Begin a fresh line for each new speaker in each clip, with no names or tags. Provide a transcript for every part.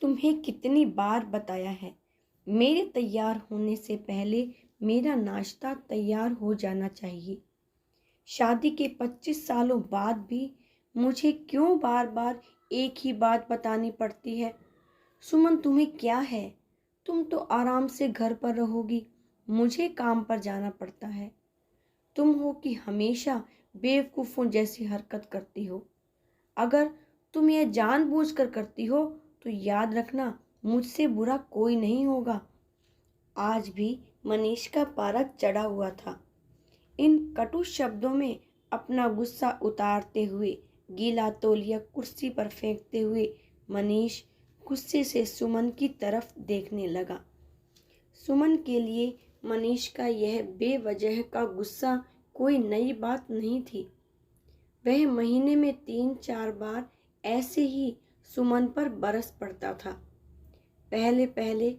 तुम्हें कितनी बार बताया है, मेरे तैयार होने से पहले मेरा नाश्ता तैयार हो जाना चाहिए। शादी के 25 सालों बाद भी मुझे क्यों बार बार एक ही बात बतानी पड़ती है? सुमन, तुम्हें क्या है? तुम तो आराम से घर पर रहोगी, मुझे काम पर जाना पड़ता है। तुम हो कि हमेशा बेवकूफ़ों जैसी हरकत करती हो। अगर तुम यह जानबूझकर करती हो तो याद रखना, मुझसे बुरा कोई नहीं होगा। आज भी मनीष का पारा चढ़ा हुआ था। इन कटु शब्दों में अपना गुस्सा उतारते हुए, गीला तौलिया कुर्सी पर फेंकते हुए मनीष गुस्से से सुमन की तरफ देखने लगा। सुमन के लिए मनीष का यह बेवजह का गुस्सा कोई नई बात नहीं थी। वह महीने में 3-4 बार ऐसे ही सुमन पर बरस पड़ता था। पहले पहले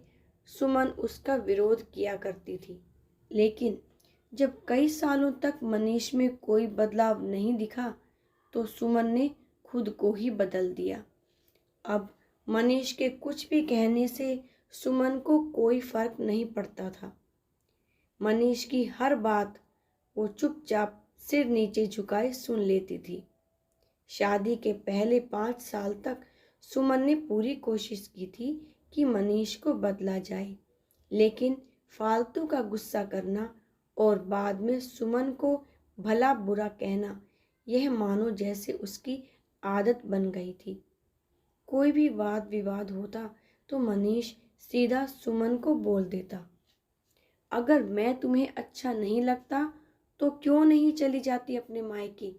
सुमन उसका विरोध किया करती थी, लेकिन जब कई सालों तक मनीष में कोई बदलाव नहीं दिखा तो सुमन ने खुद को ही बदल दिया। अब मनीष के कुछ भी कहने से सुमन को कोई फर्क नहीं पड़ता था। मनीष की हर बात वो चुपचाप सिर नीचे झुकाए सुन लेती थी। शादी के पहले 5 साल तक सुमन ने पूरी कोशिश की थी कि मनीष को बदला जाए, लेकिन फालतू का गुस्सा करना और बाद में सुमन को भला बुरा कहना, यह मानो जैसे उसकी आदत बन गई थी। कोई भी वाद विवाद होता तो मनीष सीधा सुमन को बोल देता, अगर मैं तुम्हें अच्छा नहीं लगता तो क्यों नहीं चली जाती अपने मायके?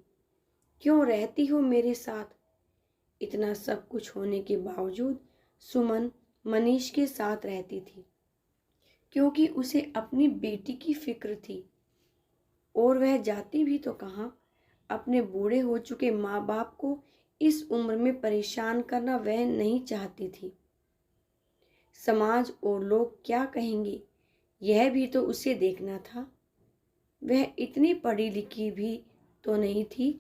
क्यों रहती हो मेरे साथ? इतना सब कुछ होने के बावजूद सुमन मनीष के साथ रहती थी, क्योंकि उसे अपनी बेटी की फिक्र थी। और वह जाती भी तो कहाँ? अपने बूढ़े हो चुके माँ बाप को इस उम्र में परेशान करना वह नहीं चाहती थी। समाज और लोग क्या कहेंगे, यह भी तो उसे देखना था। वह इतनी पढ़ी लिखी भी तो नहीं थी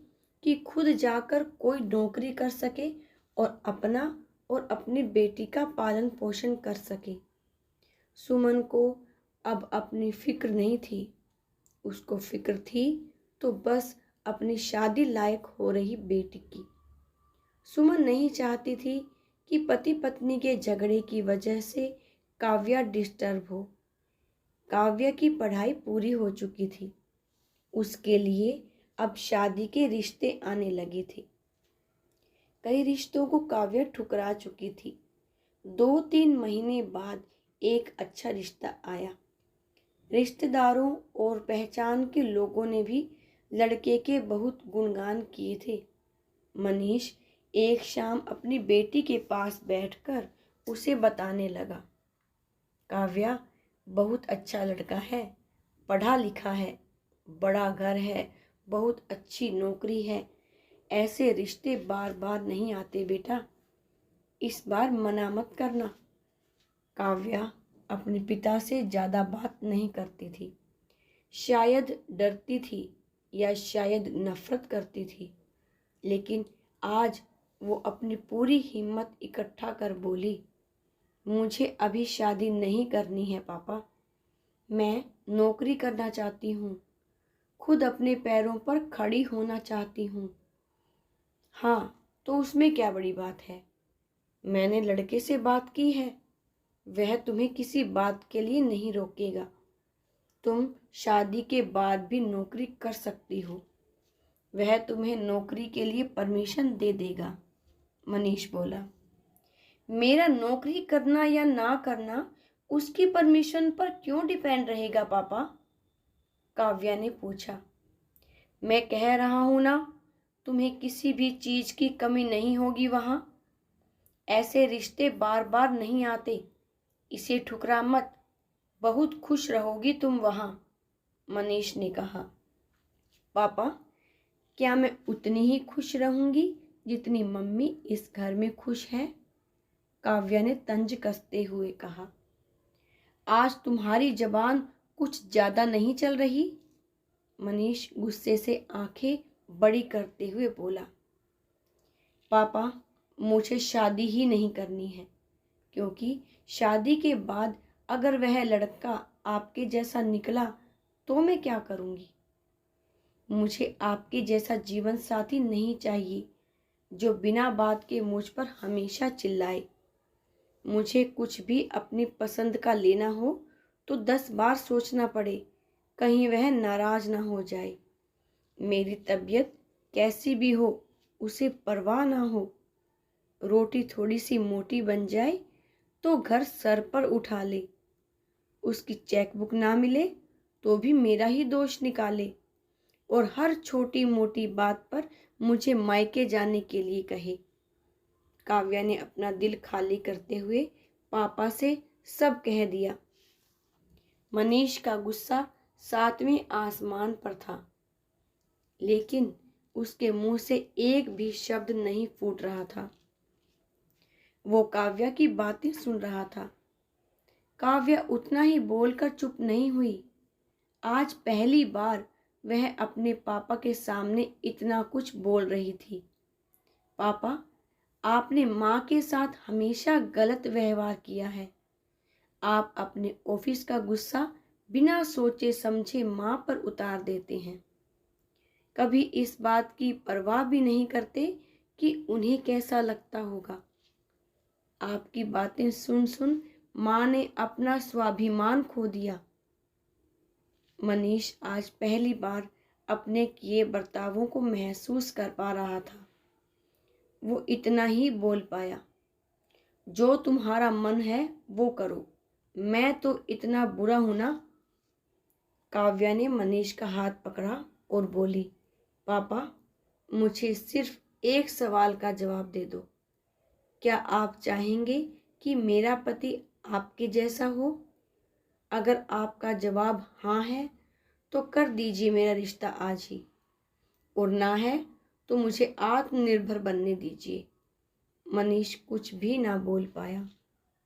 कि खुद जाकर कोई नौकरी कर सके और अपना और अपनी बेटी का पालन पोषण कर सके। सुमन को अब अपनी फिक्र नहीं थी। उसको फिक्र थी तो बस अपनी शादी लायक हो रही बेटी की। सुमन नहीं चाहती थी कि पति पत्नी के झगड़े की वजह से काव्या डिस्टर्ब हो। काव्या की पढ़ाई पूरी हो चुकी थी। उसके लिए अब शादी के रिश्ते आने लगे थे। कई रिश्तों को काव्या ठुकरा चुकी थी। 2-3 महीने बाद एक अच्छा रिश्ता आया। रिश्तेदारों और पहचान के लोगों ने भी लड़के के बहुत गुणगान किए थे। मनीष एक शाम अपनी बेटी के पास बैठकर उसे बताने लगा, काव्या बहुत अच्छा लड़का है, पढ़ा लिखा है, बड़ा घर है, बहुत अच्छी नौकरी है। ऐसे रिश्ते बार बार नहीं आते बेटा, इस बार मना मत करना। काव्या अपने पिता से ज़्यादा बात नहीं करती थी। शायद डरती थी या शायद नफरत करती थी, लेकिन आज वो अपनी पूरी हिम्मत इकट्ठा कर बोली, मुझे अभी शादी नहीं करनी है पापा। मैं नौकरी करना चाहती हूँ, खुद अपने पैरों पर खड़ी होना चाहती हूँ। हाँ, तो उसमें क्या बड़ी बात है? मैंने लड़के से बात की है, वह तुम्हें किसी बात के लिए नहीं रोकेगा। तुम शादी के बाद भी नौकरी कर सकती हो, वह तुम्हें नौकरी के लिए परमिशन दे देगा। मनीष बोला, मेरा नौकरी करना या ना करना उसकी परमिशन पर क्यों डिपेंड रहेगा पापा? काव्या ने पूछा। मैं कह रहा हूं ना, तुम्हें किसी भी चीज की कमी नहीं होगी वहां। ऐसे रिश्ते बार बार नहीं आते, इसे ठुकरा मत, बहुत खुश रहोगी तुम वहां। मनीष ने कहा। पापा, क्या मैं उतनी ही खुश रहूंगी जितनी मम्मी इस घर में खुश है? काव्या ने तंज कसते हुए कहा। आज तुम्हारी जबान कुछ ज्यादा नहीं चल रही? मनीष गुस्से से आंखें बड़ी करते हुए बोला। पापा, मुझे शादी ही नहीं करनी है, क्योंकि शादी के बाद अगर वह लड़का आपके जैसा निकला तो मैं क्या करूँगी। मुझे आपके जैसा जीवन साथी नहीं चाहिए जो बिना बात के मुझ पर हमेशा चिल्लाए। मुझे कुछ भी अपनी पसंद का लेना हो तो 10 बार सोचना पड़े, कहीं वह नाराज ना हो जाए। मेरी तबीयत कैसी भी हो उसे परवाह ना हो। रोटी थोड़ी सी मोटी बन जाए तो घर सर पर उठा ले। उसकी चेकबुक ना मिले तो भी मेरा ही दोष निकाले और हर छोटी मोटी बात पर मुझे मायके जाने के लिए कहे। काव्या ने अपना दिल खाली करते हुए पापा से सब कह दिया। मनीष का गुस्सा 7वें आसमान पर था, लेकिन उसके मुंह से एक भी शब्द नहीं फूट रहा था। वो काव्या की बातें सुन रहा था। काव्या उतना ही बोलकर चुप नहीं हुई। आज पहली बार वह अपने पापा के सामने इतना कुछ बोल रही थी। पापा, आपने माँ के साथ हमेशा गलत व्यवहार किया है। आप अपने ऑफिस का गुस्सा बिना सोचे समझे माँ पर उतार देते हैं। कभी इस बात की परवाह भी नहीं करते कि उन्हें कैसा लगता होगा। आपकी बातें सुन सुन माँ ने अपना स्वाभिमान खो दिया। मनीष आज पहली बार अपने किए बर्तावों को महसूस कर पा रहा था। वो इतना ही बोल पाया, जो तुम्हारा मन है वो करो, मैं तो इतना बुरा हूं ना। काव्या ने मनीष का हाथ पकड़ा और बोली, पापा, मुझे सिर्फ एक सवाल का जवाब दे दो। क्या आप चाहेंगे कि मेरा पति आपके जैसा हो? अगर आपका जवाब हाँ है तो कर दीजिए मेरा रिश्ता आज ही, और ना है तो मुझे आत्मनिर्भर बनने दीजिए। मनीष कुछ भी ना बोल पाया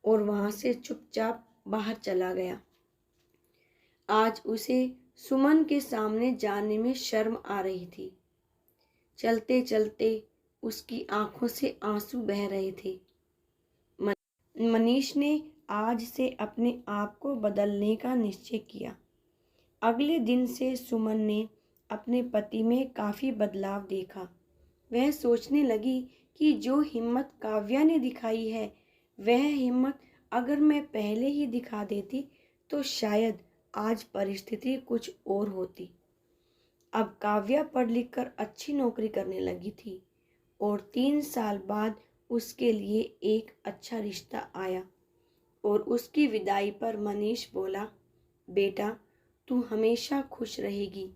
और वहां से चुपचाप बाहर चला गया। आज उसे सुमन के सामने जाने में शर्म आ रही थी। चलते चलते उसकी आंखों से आंसू बह रहे थे। मनीष ने आज से अपने आप को बदलने का निश्चय किया। अगले दिन से सुमन ने अपने पति में काफ़ी बदलाव देखा। वह सोचने लगी कि जो हिम्मत काव्या ने दिखाई है, वह हिम्मत अगर मैं पहले ही दिखा देती तो शायद आज परिस्थिति कुछ और होती। अब काव्या पढ़ लिख कर अच्छी नौकरी करने लगी थी और 3 साल बाद उसके लिए एक अच्छा रिश्ता आया। और उसकी विदाई पर मनीष बोला, बेटा, तू हमेशा खुश रहेगी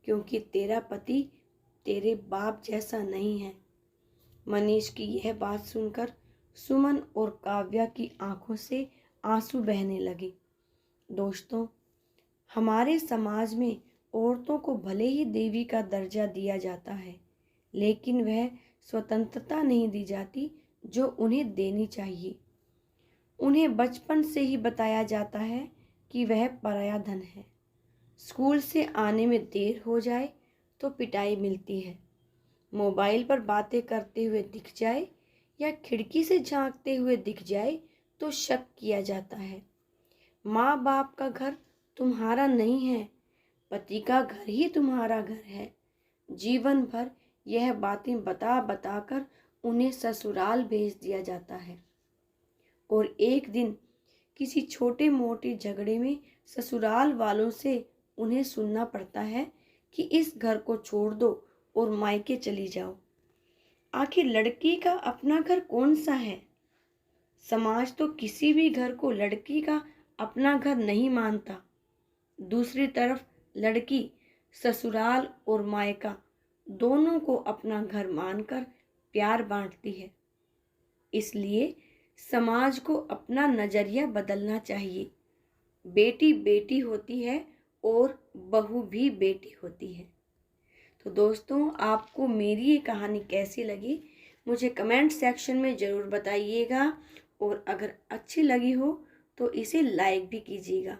क्योंकि तेरा पति तेरे बाप जैसा नहीं है। मनीष की यह बात सुनकर सुमन और काव्या की आंखों से आंसू बहने लगे। दोस्तों, हमारे समाज में औरतों को भले ही देवी का दर्जा दिया जाता है, लेकिन वह स्वतंत्रता नहीं दी जाती जो उन्हें देनी चाहिए। उन्हें बचपन से ही बताया जाता है कि वह पराया धन है। स्कूल से आने में देर हो जाए तो पिटाई मिलती है। मोबाइल पर बातें करते हुए दिख जाए या खिड़की से झांकते हुए दिख जाए तो शक किया जाता है। माँ बाप का घर तुम्हारा नहीं है, पति का घर ही तुम्हारा घर है। जीवन भर यह बातें बता बता कर उन्हें ससुराल भेज दिया जाता है और एक दिन किसी छोटे मोटे झगड़े में ससुराल वालों से उन्हें सुनना पड़ता है कि इस घर को छोड़ दो और मायके चली जाओ। आखिर लड़की का अपना घर कौन सा है? समाज तो किसी भी घर को लड़की का अपना घर नहीं मानता। दूसरी तरफ लड़की ससुराल और मायका दोनों को अपना घर मानकर प्यार बांटती है। इसलिए समाज को अपना नजरिया बदलना चाहिए। बेटी बेटी होती है और बहू भी बेटी होती है। तो दोस्तों, आपको मेरी ये कहानी कैसी लगी मुझे कमेंट सेक्शन में ज़रूर बताइएगा, और अगर अच्छी लगी हो तो इसे लाइक भी कीजिएगा।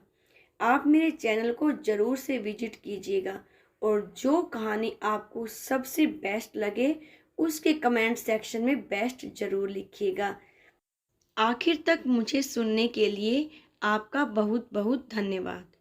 आप मेरे चैनल को ज़रूर से विजिट कीजिएगा और जो कहानी आपको सबसे बेस्ट लगे उसके कमेंट सेक्शन में बेस्ट ज़रूर लिखिएगा। आखिर तक मुझे सुनने के लिए आपका बहुत बहुत धन्यवाद।